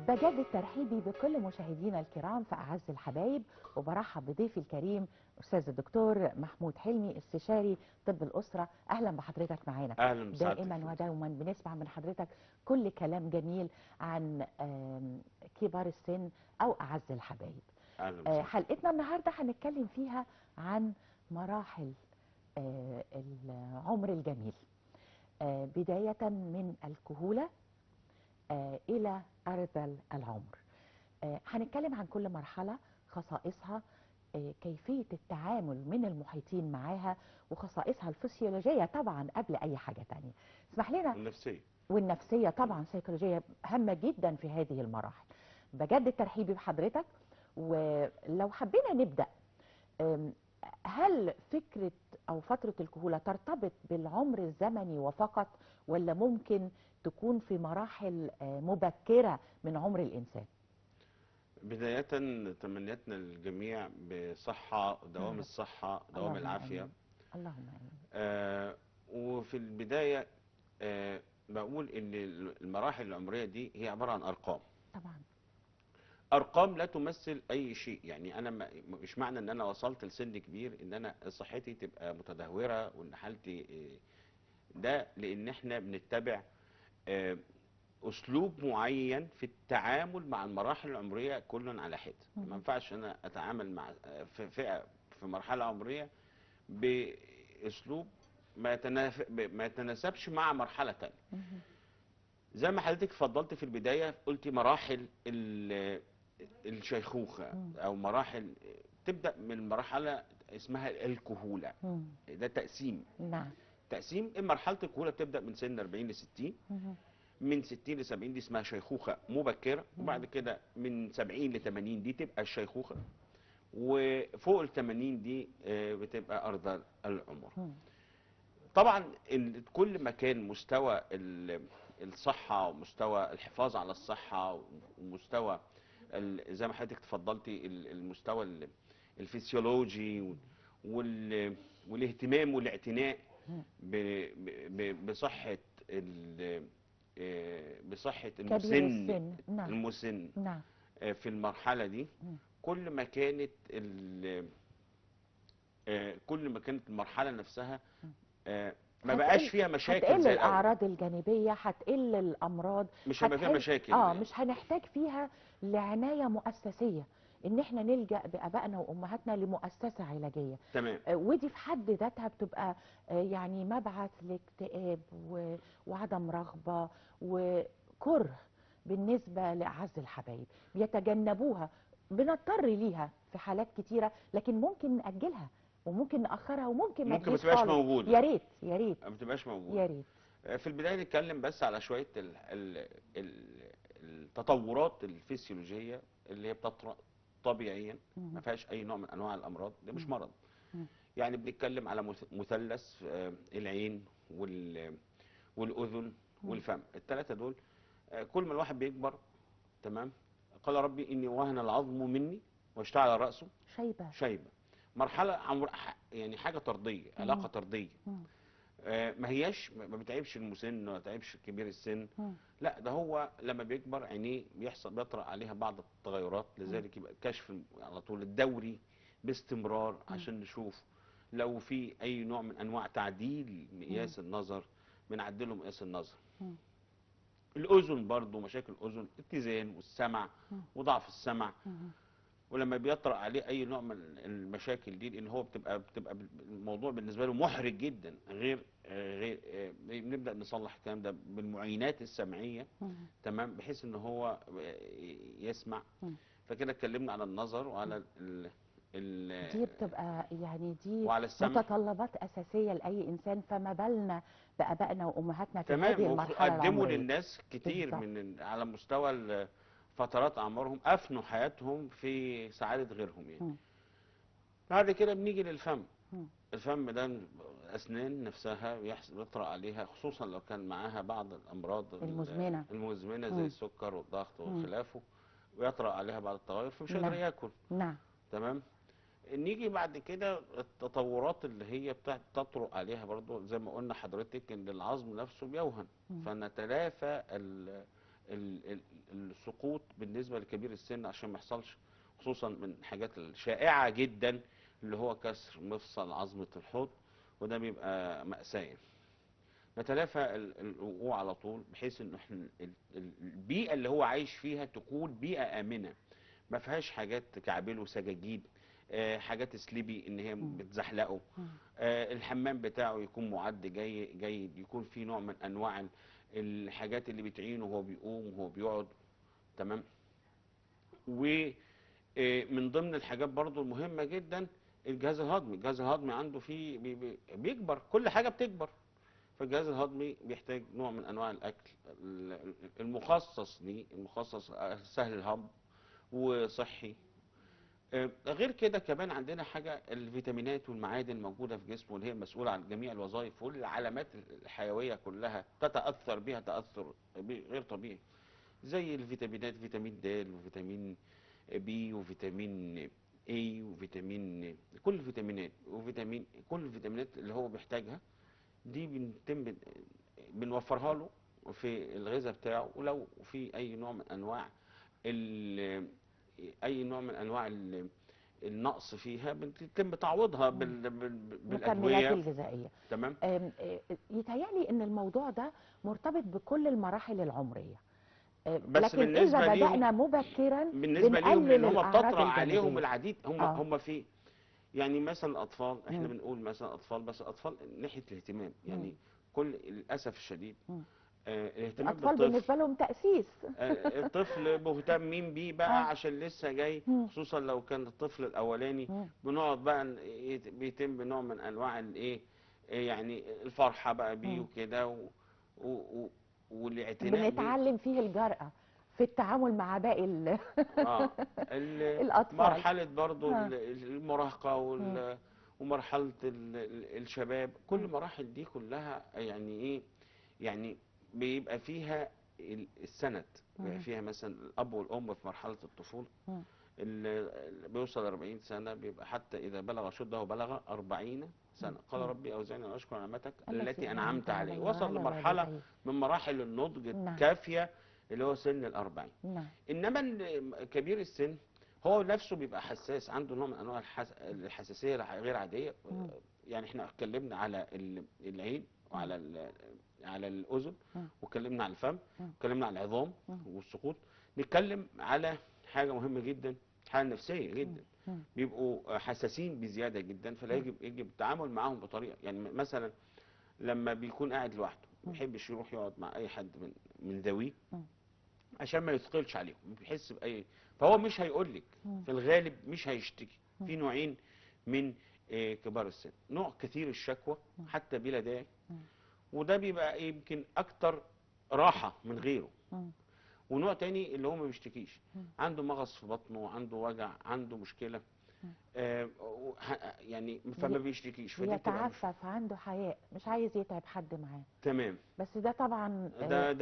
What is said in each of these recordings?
بجدد ترحيبي بكل مشاهدينا الكرام في أعز الحبايب، وبرحب بضيفي الكريم أستاذ الدكتور محمود حلمي استشاري طب الأسرة. أهلا بحضرتك معانا. اهلا بسعادتك. دائما ودوما بنسمع من حضرتك كل كلام جميل عن كبار السن أو أعز الحبايب. اهلا بسعادتك. حلقتنا النهاردة هنتكلم فيها عن مراحل العمر الجميل، بداية من الكهولة إلى أرذل العمر. هنتكلم عن كل مرحلة، خصائصها، كيفية التعامل من المحيطين معاها، وخصائصها الفسيولوجية طبعا قبل أي حاجة تانية. اسمح لنا. والنفسية طبعا، سيكولوجية هامة جدا في هذه المراحل. بجد ترحيبي بحضرتك. ولو حبينا نبدأ، هل فكرة أو فترة الكهولة ترتبط بالعمر الزمني وفقط، ولا ممكن تكون في مراحل مبكرة من عمر الإنسان؟ بداية تمنياتنا للجميع بصحة، دوام الصحة، دوام العافية. آمين. اللهم آمين. وفي البداية بقول إن المراحل العمرية دي هي عبارة عن أرقام. طبعا. أرقام لا تمثل أي شيء. يعني أنا مش معنى إن أنا وصلت لسن كبير إن أنا صحتي تبقى متدهورة وإن حالتي ده، لأن إحنا بنتبع اسلوب معين في التعامل مع المراحل العمريه كل على حده. ما ينفعش انا اتعامل مع فئه في مرحله عمريه باسلوب ما يتناسبش مع مرحله ثانيه. زي ما حضرتك اتفضلت في البدايه، قلتي مراحل الشيخوخه او مراحل تبدا من مرحله اسمها الكهوله. ده تقسيم. نعم. تقسيم مرحله الكهوله بتبدا من سن 40 ل 60. من 60 ل 70 دي اسمها شيخوخه مبكره، وبعد كده من 70 ل 80 دي تبقى الشيخوخه، وفوق ال 80 دي بتبقى ارذل العمر. طبعا كل ما كان مستوى الصحه ومستوى الحفاظ على الصحه ومستوى زي ما حضرتك اتفضلتي المستوى الفسيولوجي والاهتمام والاعتناء بصحه المسن. نعم. المسن. نعم. في المرحلة دي كل ما كانت المرحلة نفسها ما بقاش فيها مشاكل هتقل زي الأول. الأعراض الجانبية، هتقل الأمراض، مش هيبقى فيها مشاكل. مش هنحتاج فيها لعناية مؤسسية، ان احنا نلجأ بآبائنا وأمهاتنا لمؤسسة علاجية. تمام. ودي في حد ذاتها بتبقى يعني مبعث لاكتئاب وعدم رغبة وكره بالنسبة لأعز الحبايب، بيتجنبوها. بنضطر ليها في حالات كتيرة، لكن ممكن نأجلها وممكن نأخرها وممكن ما تجيش تبقاش خالص. موجودة. يا ريت يا ريت ما تبقاش موجودة. يا ريت. في البداية نتكلم بس على شوية التطورات الفسيولوجية اللي هي بتطرأ طبيعيا، ما فيهاش أي نوع من أنواع الأمراض. ده مش مرض. يعني بنتكلم على مثلث العين والأذن والفم. الثلاثة دول كل ما الواحد بيكبر، تمام، قال ربي إني وهن العظم مني واشتعل رأسه شيبة. مرحلة يعني حاجة طردية، علاقة طردية. ما هياش، ما بتعيبش المسن ولا تعيبش كبير السن. لا، ده هو لما بيكبر عينيه بيطرأ عليها بعض التغيرات. لذلك يبقى الكشف على طول الدوري باستمرار عشان نشوف لو في اي نوع من انواع تعديل مقياس النظر، بنعدله مقياس النظر. الاذن برضو مشاكل الاذن، اتزان والسمع وضعف السمع. ولما بيطرأ عليه اي نوع من المشاكل دي، لان هو بتبقى الموضوع بالنسبه له محرج جدا. غير بنبدا نصلح الكلام ده بالمعاينات السمعيه، تمام، بحيث ان هو يسمع. فكده اتكلمنا على النظر وعلى دي بتبقى يعني دي وعلى السمع، متطلبات اساسيه لاي انسان، فما بالنا بابائنا وامهاتنا في تمام. هذه المرحله قدموا العمريه. للناس كتير بالزبط. على مستوى فترات اعمارهم، افنوا حياتهم في سعاده غيرهم يعني. بعد كده بنيجي للفم. الفم ده الاسنان نفسها بيطرأ عليها، خصوصا لو كان معاها بعض الامراض المزمنه زي السكر والضغط وخلافه، ويطرأ عليها بعض التغير فمش قادر ياكل. نعم. تمام. نيجي بعد كده التطورات اللي هي تطرق عليها برضو، زي ما قلنا حضرتك ان العظم نفسه بيوهن، فنتلافى السقوط بالنسبه لكبير السن عشان ما يحصلش، خصوصا من الحاجات الشائعه جدا اللي هو كسر مفصل عظمه الحوض، وده بيبقى مأساة. نتلافى الوقوع على طول، بحيث ان احنا البيئه اللي هو عايش فيها تكون بيئه امنه، ما فيهاش حاجات تكعبله، سجاجيد، حاجات سليبي ان هي بتزحلقه. الحمام بتاعه يكون معد جيد، يكون فيه نوع من انواع الحاجات اللي بتعينه وهو بيقوم وهو بيقعد. تمام. ومن ضمن الحاجات برضو المهمه جدا الجهاز الهضمي. الجهاز الهضمي عنده فيه بيكبر، كل حاجه بتكبر، فالجهاز الهضمي بيحتاج نوع من انواع الاكل المخصص ليه، المخصص سهل الهضم وصحي. غير كده كمان عندنا حاجه الفيتامينات والمعادن الموجوده في جسمه، اللي هي مسؤوله عن جميع الوظائف والعلامات الحيويه كلها تتاثر بها تاثر غير طبيعي، زي الفيتامينات، فيتامين د وفيتامين بي وفيتامين اي وفيتامين، كل الفيتامينات وفيتامين، كل الفيتامينات اللي هو بيحتاجها دي بنوفرها له في الغذاء بتاعه. ولو في اي نوع من انواع اي نوع من انواع النقص فيها بتتم تعويضها المكملات بالادويه. الغذائيه. تمام. يتهيألي ان الموضوع ده مرتبط بكل المراحل العمريه، بس لكن اذا بالنسبه ليهم، بدأنا مبكرا بالنسبه ليهم لان بنقلل هم الاعراض بتطرأ عليهم الجانبيه. العديد، هم في يعني مثلا الاطفال، احنا بنقول مثلا اطفال، بس اطفال ناحيه الاهتمام يعني. كل للاسف الشديد الاهتمام الاطفال بالطفل، بالنسبه لهم تأسيس. الطفل مهتمين بيه بقى عشان لسه جاي، خصوصا لو كان الطفل الاولاني بنقعد بقى بيتم بنوع من انواع الايه، يعني الفرحه بقى بيه وكده والاعتناء بيه. بنتعلم فيه الجرأة في التعامل مع باقي الأطفال. مرحلة برضو المراهقة ومرحلة الشباب، كل المراحل دي كلها يعني ايه، يعني بيبقى فيها السند، بيبقى فيها مثلا الأب والأم في مرحلة الطفولة اللي بيوصل 40 سنة، بيبقى حتى إذا بلغ شده وبلغ 40 سنة قال ربي أوزعني أن أشكر نعمتك التي أنعمت علي. وصل لمرحلة من مراحل النضج الكافية اللي هو سن ال40. إنما كبير السن هو نفسه بيبقى حساس، عنده نوع من أنواع الحساسية غير عادية. يعني احنا اتكلمنا على العين وعلى على الأذن، واتكلمنا على الفم، واتكلمنا على العظام والسقوط. نتكلم على حاجة مهمة جدا، حالة نفسية جدا، بيبقوا حساسين بزيادة جدا، فلا يجب التعامل معاهم بطريقة، يعني مثلا لما بيكون قاعد لوحده ما بيحبش يروح يقعد مع أي حد من ذويه عشان ما يثقلش عليهم، بيحس بأي، فهو مش هيقول لك في الغالب، مش هيشتكي. في نوعين من كبار السن، نوع كثير الشكوى حتى بلا داعي، وده بيبقى يمكن أكتر راحة من غيره. ونوع تاني اللي هو ما بيشتكيش، عنده مغص في بطنه، عنده وجع، عنده مشكلة، يعني فما بيشتكيش، فدي بيتعفف، عنده حياء، مش عايز يتعب حد معاه. تمام. بس ده طبعا ده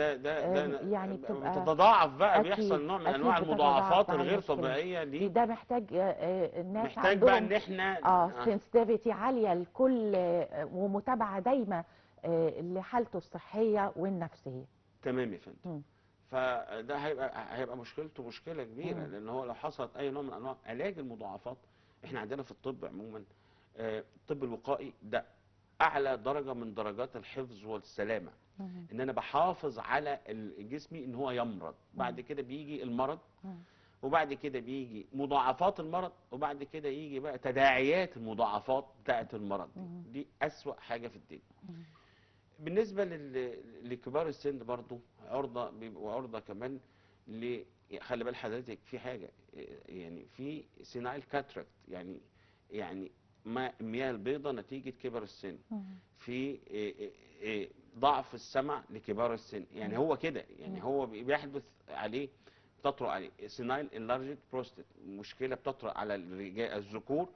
يعني بتبقى بتتضاعف بقى، أكيد بيحصل نوع من انواع المضاعفات الغير طبيعيه دي. ده محتاج الناس محتاج بقى عندهم ان احنا سنسيتيفيتي عاليه لكل ومتابعه دايمه لحالته الصحيه والنفسيه. تمام يا فندم. فده هيبقى مشكلته مشكله كبيره، لان هو لو حصلت اي نوع من انواع علاج المضاعفات. احنا عندنا في الطب عموما الطب الوقائي ده اعلى درجه من درجات الحفظ والسلامه، ان انا بحافظ على جسمي ان هو يمرض. بعد كده بيجي المرض، وبعد كده بيجي مضاعفات المرض، وبعد كده يجي بقى تداعيات المضاعفات بتاعت المرض دي اسوأ حاجه في الدنيا. بالنسبه لكبار السن برضو عرضه، بيبقوا عرضه كمان خلي بال حضرتك في حاجه، يعني في سينايل كاتراكت، يعني المياه البيضاء نتيجه كبر السن، في ضعف السمع لكبار السن. يعني هو كده، يعني هو بيحدث عليه، بتطرق عليه سينايل انلارجد بروستات، مشكله بتطرق على الذكور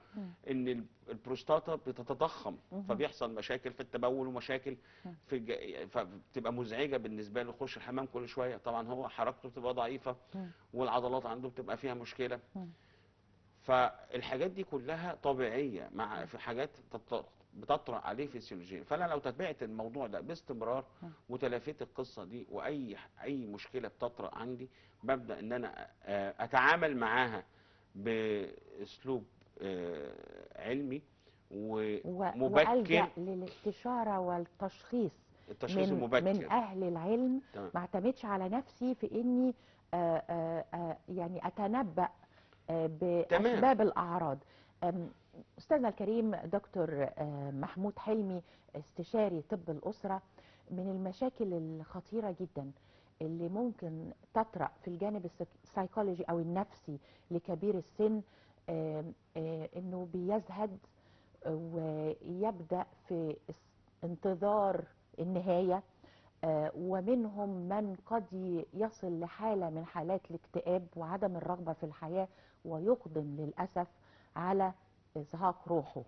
ان البروستاتا بتتضخم، فبيحصل مشاكل في التبول ومشاكل فبتبقى مزعجه بالنسبه له، يخش الحمام كل شويه، طبعا هو حركته بتبقى ضعيفه والعضلات عنده بتبقى فيها مشكله. فالحاجات دي كلها طبيعيه، مع في حاجات بتطرأ عليه فسيولوجيا. فانا لو تابعت الموضوع ده باستمرار وتلافيت القصه دي، واي مشكله بتطرأ عندي ببدا ان انا اتعامل معاها باسلوب علمي وألجأ ومبكر. للاستشارة والتشخيص التشخيص من المبكر. أهل العلم. تمام. ما اعتمدش على نفسي في إني يعني أتنبأ تمام. بأسباب الأعراض. أستاذنا الكريم دكتور محمود حلمي، استشاري طب الأسرة، من المشاكل الخطيرة جدا اللي ممكن تطرأ في الجانب السيكولوجي أو النفسي لكبير السن، إنه بيزهد ويبدأ في انتظار النهاية، ومنهم من قد يصل لحالة من حالات الاكتئاب وعدم الرغبة في الحياة، ويقدم للأسف على إزهاق روحه.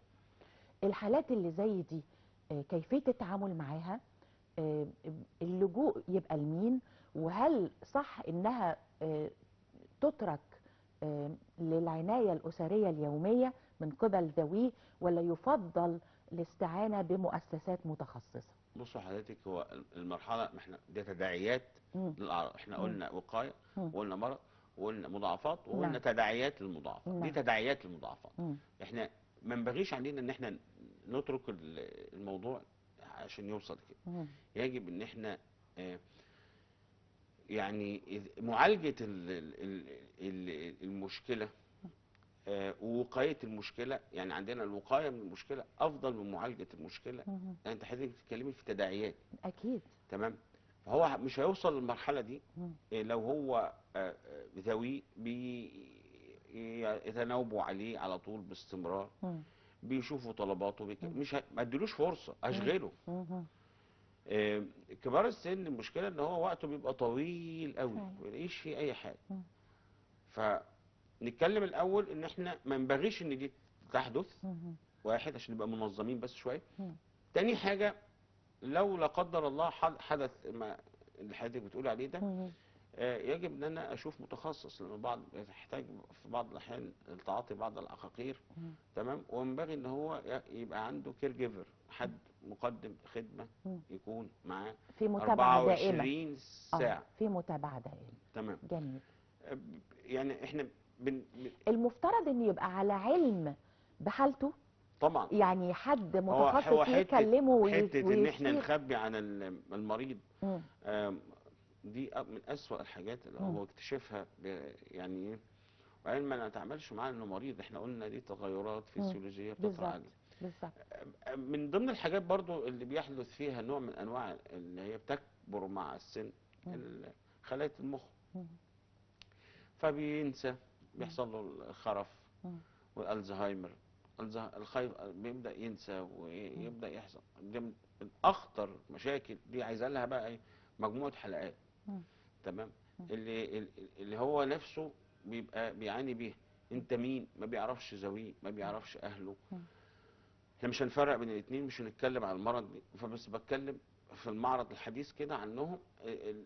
الحالات اللي زي دي كيفية التعامل معاها؟ اللجوء يبقى لمين؟ وهل صح إنها تترك للعناية الأسرية اليومية من قبل ذويه، ولا يفضل الاستعانة بمؤسسات متخصصة؟ بصوا حضرتك، هو المرحله احنا دي تداعيات للاعراض. احنا قلنا وقايه، وقلنا مرض، وقلنا مضاعفات، وقلنا نعم. تداعيات للمضاعفات. نعم. دي تداعيات للمضاعفات. احنا ما ينبغيش علينا ان احنا نترك الموضوع عشان يوصل كده. يجب ان احنا يعني معالجه المشكله ووقايه المشكله. يعني عندنا الوقايه من المشكله افضل من معالجه المشكله. يعني انت حضرتك بتتكلمي في تداعيات. اكيد. تمام. فهو مش هيوصل للمرحله دي لو هو ذوي بيتناوبوا عليه على طول باستمرار، بيشوفوا طلباته مش ما اديلوش فرصه اشغله. كبار السن المشكله ان هو وقته بيبقى طويل قوي، ما يلاقيش فيه اي حاجه. فنتكلم الاول ان احنا ما ينبغيش ان دي تحدث. واحد، عشان نبقى منظمين بس شويه. تاني حاجه، لو لا قدر الله حدث ما اللي حضرتك بتقولي عليه ده، يجب ان انا اشوف متخصص، لان بعض يحتاج في بعض الاحيان التعاطي بعض العقاقير. تمام. وينبغي ان هو يبقى عنده كير جيفر، حد مقدم خدمه يكون معاه في متابعه 24 ساعه. في متابعه دائمه. تمام. جميل. يعني احنا المفترض انه يبقى على علم بحالته طبعا. يعني حد متخصص هو يكلمه حته ان احنا نخبي عن المريض. دي من أسوأ الحاجات اللي هو اكتشفها. يعني وبعدين ما نتعاملش معاه انه مريض. احنا قلنا دي تغيرات فسيولوجيه بتطرأ عليه. بالظبط. من ضمن الحاجات برضو اللي بيحدث فيها نوع من انواع اللي هي بتكبر مع السن، خلايا المخ. فبينسى، بيحصل له الخرف والالزهايمر. بيبدا ينسى ويبدا يحصل. دي من اخطر مشاكل. دي عايزه لها بقى مجموعه حلقات. تمام. اللي هو نفسه بيبقى بيعاني بيها. انت مين؟ ما بيعرفش ذويه، ما بيعرفش اهله. احنا مش هنفرق بين الاثنين، مش هنتكلم عن المرض دي، فبس بتكلم في المعرض الحديث كده عنهم.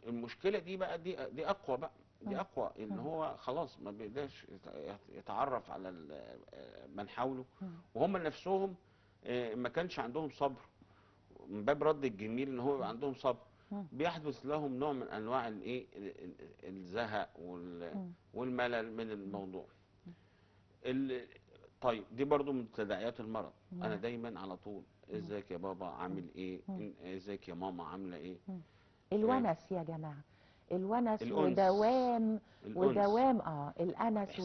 المشكله دي بقى دي اقوى بقى. دي اقوى ان هو خلاص ما بيقدرش يتعرف على من حوله، وهم نفسهم ما كانش عندهم صبر. من باب رد الجميل ان هو يبقى عندهم صبر، بيحدث لهم نوع من انواع الايه الزهق والملل من الموضوع. طيب دي برضو من تداعيات المرض. انا دايما على طول ازيك يا بابا عامل ايه، ازيك يا ماما عامله ايه. الونس يا جماعه، الونس الأنس. ودوام ودوام الانس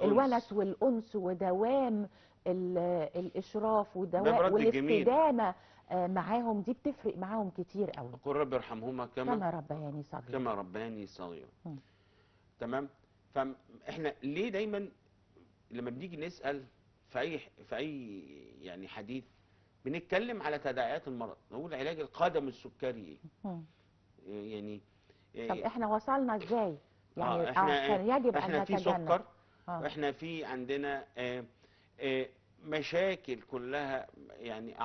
الونس والانس ودوام الاشراف ودوام والاستدامه معاهم. دي بتفرق معاهم كتير قوي. قل رب ارحمهما كما ربياني صغيرا. كما ربياني صغيرا. تمام. فاحنا ليه دايما لما بنيجي نسال في اي يعني حديث بنتكلم على تداعيات المرض، نقول علاج القدم السكري ايه؟ يعني طب احنا وصلنا ازاي؟ يعني كان يجب احنا ان في سكر. واحنا في عندنا مشاكل كلها يعني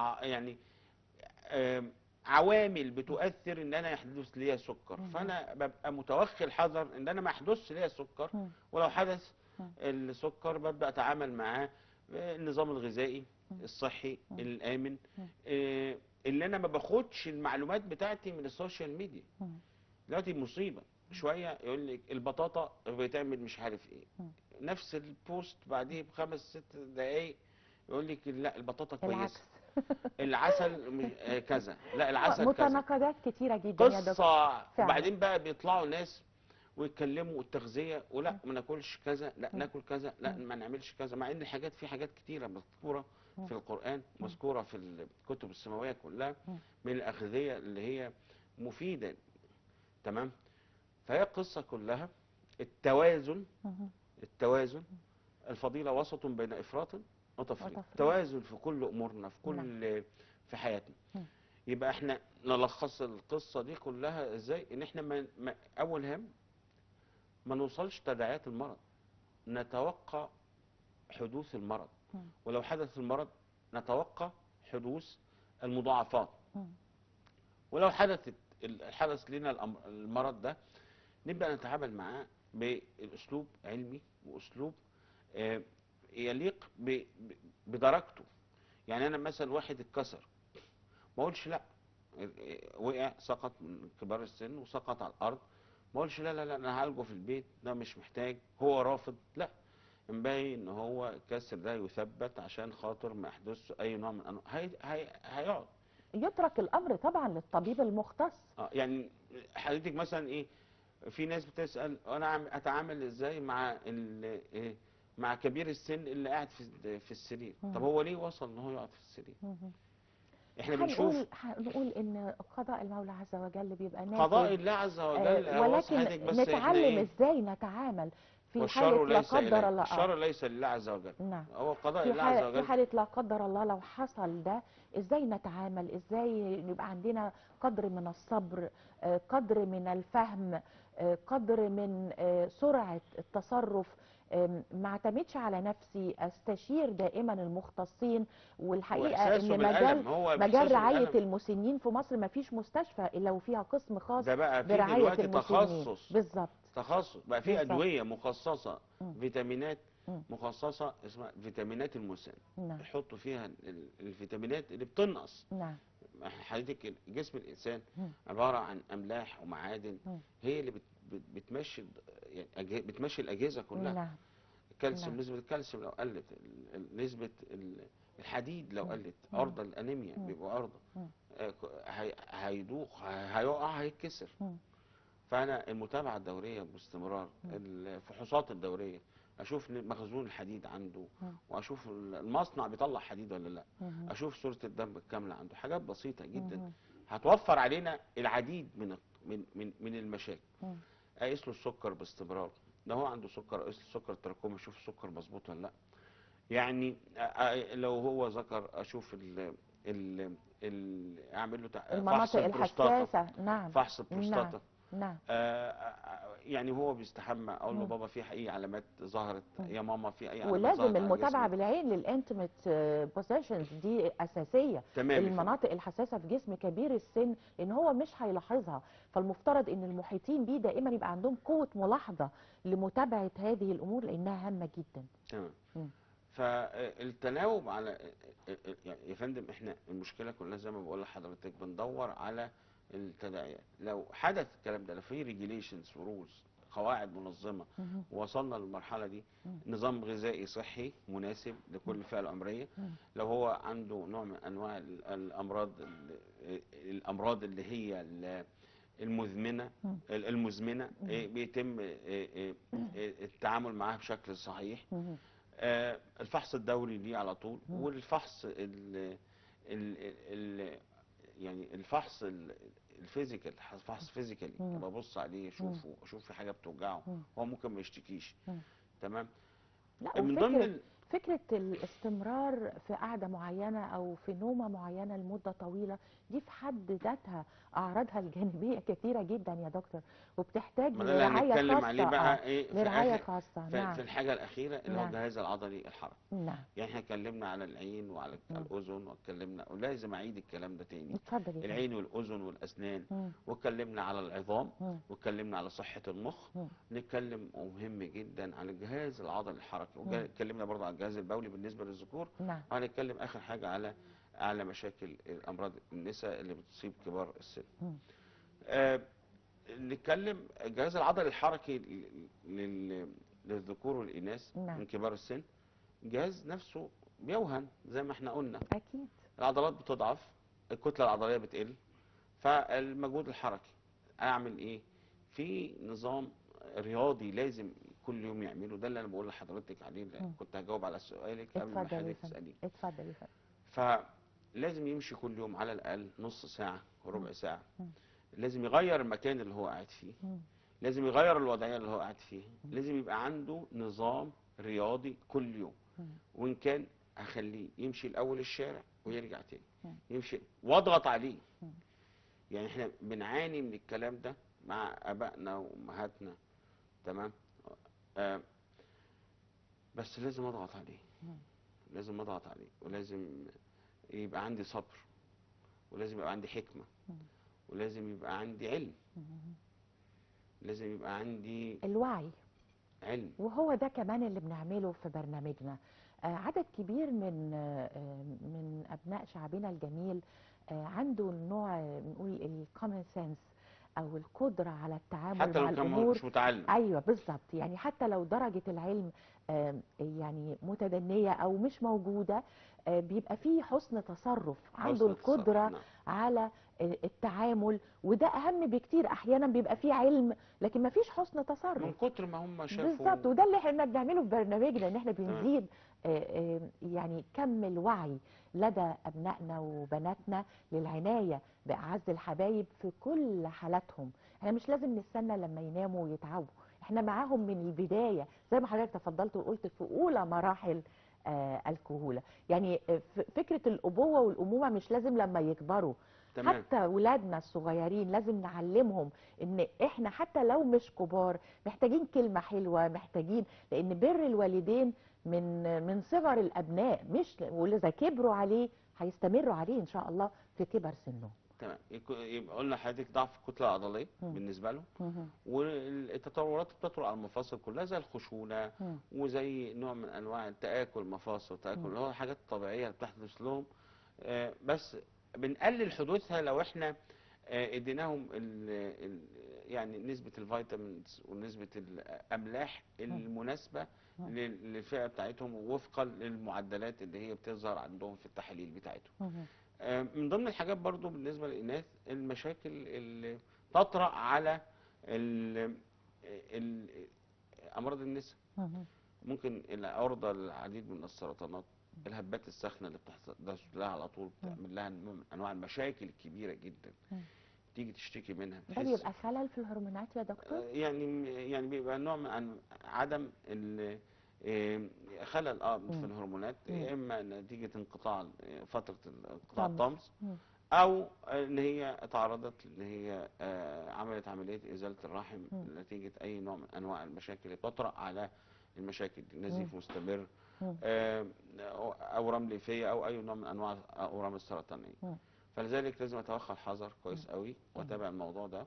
عوامل بتؤثر ان انا يحدث لي سكر. فانا ببقى متوخي الحذر ان انا ما يحدثش لي سكر. ولو حدث السكر ببدا اتعامل معاه النظام الغذائي الصحي الامن، اللي انا ما باخدش المعلومات بتاعتي من السوشيال ميديا. دلوقتي مصيبه شويه يقول لك البطاطا بتعمل مش عارف ايه، نفس البوست بعديه بخمس ست دقايق يقول لك لا البطاطا كويسه، العسل مش كذا، لا العسل كذا، متناقضات كتيره جدا يا دكتور قصه. فعلا. وبعدين بقى بيطلعوا ناس ويتكلموا التغذيه، ولا ما ناكلش كذا، لا ناكل كذا، لا ما نعملش كذا، مع ان الحاجات في حاجات كتيره مذكوره في القرآن، مذكوره في الكتب السماويه كلها من الاغذيه اللي هي مفيده. تمام. فهي القصه كلها التوازن. التوازن، الفضيله وسط بين افراط وتفريط، توازن في كل امورنا، في كل في حياتنا. يبقى احنا نلخص القصه دي كلها ازاي؟ ان احنا اول هم ما نوصلش تداعيات المرض، نتوقع حدوث المرض، ولو حدث المرض نتوقع حدوث المضاعفات، ولو حدث لنا المرض ده نبدأ نتعامل معاه بأسلوب علمي وأسلوب يليق بدرجته. يعني أنا مثلا واحد اتكسر ما اقولش لا، وقع سقط من كبار السن وسقط على الأرض، ما اقولش لا لا لا انا هعالجه في البيت، ده مش محتاج، هو رافض. لا، ينبغي ان هو الكسر ده يثبت عشان خاطر ما يحدث اي نوع من انواع هيقعد. يترك الامر طبعا للطبيب المختص. يعني حضرتك مثلا ايه، في ناس بتسال انا اتعامل ازاي مع مع كبير السن اللي قاعد في السرير. طب هو ليه وصل ان هو يقعد في السرير؟ احنا بنشوف هنقول ان قضاء المولى عز وجل بيبقى نافذ، قضاء الله عز وجل، ولكن بس نتعلم ازاي نتعامل في والشر حالة لا ليس قدر الله. الشر ليس لله عز وجل. نعم. هو قضاء الله عز وجل في حالة لا قدر الله لو حصل ده، ازاي نتعامل، ازاي يبقى عندنا قدر من الصبر، قدر من الفهم، قدر من سرعة التصرف. ما اعتمدش على نفسي، استشير دائما المختصين. والحقيقة ان مجال رعاية المسنين في مصر ما فيش مستشفى الا وفيها قسم خاص ده بقى في برعاية دلوقتي المسنين. تخصص. بالظبط. تخصص بقى في ادوية مخصصة، فيتامينات مخصصة اسمها فيتامينات المسن. يحطوا فيها الفيتامينات اللي بتنقص. نعم. حضرتك جسم الانسان عبارة عن املاح ومعادن، هي اللي بتمشي يعني بتمشي الاجهزة كلها. نعم. الكالسيوم، نسبة الكالسيوم لو قلت، نسبة الحديد لو قلت، عرضة الانيميا بيبقوا عرضة، هيدوخ، هيقع، هيتكسر. فانا المتابعه الدوريه باستمرار، الفحوصات الدوريه، اشوف مخزون الحديد عنده، واشوف المصنع بيطلع حديد ولا لا، اشوف صوره الدم الكامله عنده. حاجات بسيطه جدا هتوفر علينا العديد من المشاكل. اقيس له السكر باستمرار، لو هو عنده سكر اقيس له السكر التراكمي، اشوف السكر مظبوط ولا لا. يعني لو هو ذكر اشوف اعمل له فحص المناطق الحساسه. نعم. فحص البروستاتا. نعم. يعني هو بيستحمى اقول له بابا في اي علامات ظهرت، يا ماما في اي علامات ظهرت ولازم على المتابعه جسمك. بالعين للانتيميت بوزيشنز دي اساسيه. تمام. المناطق الحساسه في جسم كبير السن لان هو مش هيلاحظها، فالمفترض ان المحيطين بيه دائما يبقى عندهم قوه ملاحظه لمتابعه هذه الامور لانها هامه جدا. تمام. فالتناوب على يا فندم، احنا المشكله كلها زي ما بقول لحضرتك بندور على التداعيات. لو حدث الكلام ده، لو في ريجيليشنز ورولز، قواعد منظمه، ووصلنا للمرحله دي، نظام غذائي صحي مناسب لكل فئه العمريه. لو هو عنده نوع من انواع الامراض اللي هي المزمنه بيتم التعامل معاها بشكل صحيح. الفحص الدوري ليه على طول، والفحص يعني الفحص الفيزيكال، فحص فيزيكالي ببص عليه اشوف في حاجه بتوجعه، هو ممكن ما يشتكيش. تمام. لا، من ضمن فكرة الاستمرار في قعدة معينة أو في نومة معينة لمدة طويلة دي في حد ذاتها أعراضها الجانبية كثيرة جدا يا دكتور، وبتحتاج لرعاية خاصة. عليه بقى لرعاية خاصة. نعم. في الحاجة الأخيرة اللي هو الجهاز العضلي الحركي. نعم. يعني احنا اتكلمنا على العين وعلى الأذن، واتكلمنا، ولازم أعيد الكلام ده تاني. اتفضل. العين والأذن والأسنان، واتكلمنا على العظام، واتكلمنا على صحة المخ. نتكلم مهم جدا على الجهاز العضلي الحركي، واتكلمنا برضه على الجهاز البولي بالنسبه للذكور. نعم. وهنتكلم اخر حاجه على مشاكل امراض النساء اللي بتصيب كبار السن. نتكلم الجهاز العضلي الحركي للذكور والاناث. نعم. من كبار السن الجهاز نفسه بيوهن زي ما احنا قلنا. اكيد. العضلات بتضعف، الكتله العضليه بتقل، فالمجهود الحركي اعمل ايه؟ في نظام رياضي لازم كل يوم يعمله. ده اللي انا بقول لحضرتك عليه، كنت هجاوب على سؤالك قبل ما حضرتك تساليني. اتفضل يا فندم. فلازم يمشي كل يوم على الاقل نص ساعه وربع ساعه. لازم يغير المكان اللي هو قاعد فيه، لازم يغير الوضعيه اللي هو قاعد فيها، لازم يبقى عنده نظام رياضي كل يوم. وان كان هخليه يمشي الاول الشارع ويرجع تاني يمشي، واضغط عليه. يعني احنا بنعاني من الكلام ده مع ابائنا وامهاتنا، تمام؟ بس لازم اضغط عليه، لازم اضغط عليه، ولازم يبقى عندي صبر، ولازم يبقى عندي حكمة، ولازم يبقى عندي علم، لازم يبقى عندي الوعي، علم. وهو ده كمان اللي بنعمله في برنامجنا. عدد كبير من ابناء شعبنا الجميل عنده النوع نقول الكومن سنس او القدره على التعامل حتى مع لو كان الامور. مش متعلم. ايوه بالظبط، يعني حتى لو درجه العلم يعني متدنيه او مش موجوده، بيبقى فيه حسن تصرف، عنده القدره نعم. على التعامل. وده اهم بكتير. احيانا بيبقى فيه علم لكن ما فيش حسن تصرف من كتر ما هم شافوا. بالظبط، وده اللي احنا بنعمله في برنامجنا، ان احنا بنزيد يعني كم الوعي لدى ابنائنا وبناتنا للعنايه باعز الحبايب في كل حالاتهم. احنا مش لازم نستنى لما يناموا ويتعبوا، احنا معاهم من البدايه زي ما حضرتك تفضلت وقلت في اولى مراحل الكهوله. يعني فكره الابوه والامومه مش لازم لما يكبروا. تمام. حتى ولادنا الصغيرين لازم نعلمهم ان احنا حتى لو مش كبار محتاجين كلمة حلوة، محتاجين، لان بر الوالدين من صغر الابناء، مش واذا كبروا عليه هيستمروا عليه ان شاء الله في كبر سنهم. تمام. يبقى قلنا حضرتك ضعف الكتله العضليه بالنسبه له، والتطورات بتطرق على المفاصل كلها زي الخشونه، وزي نوع من انواع التآكل المفاصل، التآكل اللي هو حاجات طبيعيه اللي بتحدث لهم. بس بنقلل حدوثها لو احنا اديناهم يعني نسبه الفيتامينز ونسبه الاملاح المناسبه للفئه بتاعتهم وفقا للمعدلات اللي هي بتظهر عندهم في التحاليل بتاعتهم. من ضمن الحاجات برضو بالنسبة للإناث المشاكل اللي تطرأ على أمراض النساء. ممكن العرضة للعديد من السرطانات، الهبات الساخنة اللي بتحدث لها على طول بتعمل لها نوع من أنواع المشاكل الكبيرة جدا. تيجي تشتكي منها ده بيبقى خلل في الهرمونات يا دكتور؟ يعني بيبقى نوع من عدم خلل في الهرمونات، يا اما نتيجه انقطاع فتره انقطاع الطمس، او ان هي تعرضت ان هي عملت عمليه ازاله الرحم نتيجه اي نوع من انواع المشاكل اللي بتطرأ على المشاكل دي، نزيف مستمر، اورام ليفيه، او اي نوع من انواع الاورام السرطانيه. فلذلك لازم اتوخى الحذر كويس قوي واتابع الموضوع ده،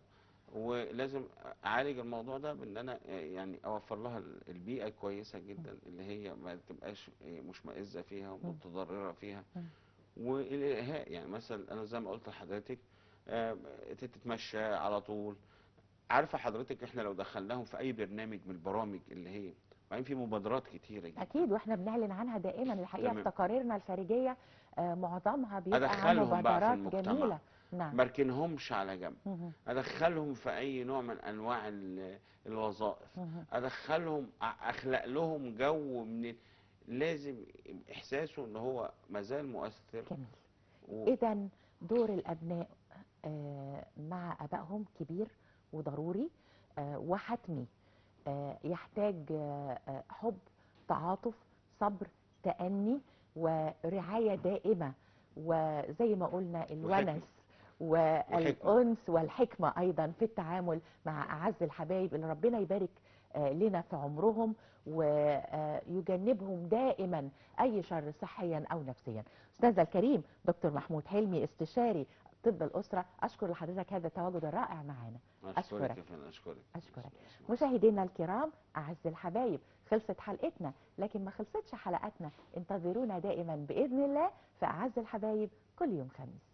ولازم اعالج الموضوع ده بان انا يعني اوفر لها البيئه كويسه جدا اللي هي ما تبقاش مشمئزه فيها ومتضرره فيها. والالهاء يعني مثلا انا زي ما قلت لحضرتك تتمشى على طول. عارفه حضرتك احنا لو دخلناهم في اي برنامج من البرامج اللي هي وبعدين في مبادرات كتيره جدا اكيد واحنا بنعلن عنها دائما الحقيقه في تقاريرنا الخارجيه معظمها بيبقى ادخلهم بقى في مبادرات جميله. نعم. ما اركنهمش على جنب، ادخلهم في اي نوع من انواع الوظائف، ادخلهم اخلق لهم جو من لازم احساسه ان هو مازال مؤثر. جميل. اذا دور الابناء مع ابائهم كبير وضروري وحتمي. يحتاج حب، تعاطف، صبر، تأني، ورعاية دائمة، وزي ما قلنا الونس والأنس والحكمة أيضا في التعامل مع أعز الحبايب اللي ربنا يبارك لنا في عمرهم ويجنبهم دائما أي شر صحيا أو نفسيا. أستاذ الكريم دكتور محمود حلمي استشاري طب الأسرة، أشكر لحضرتك هذا التواجد الرائع معنا. أشكرك. أشكرك. مشاهدينا الكرام أعز الحبايب، خلصت حلقتنا لكن ما خلصتش حلقاتنا. انتظرونا دائما بإذن الله في أعز الحبايب كل يوم خميس.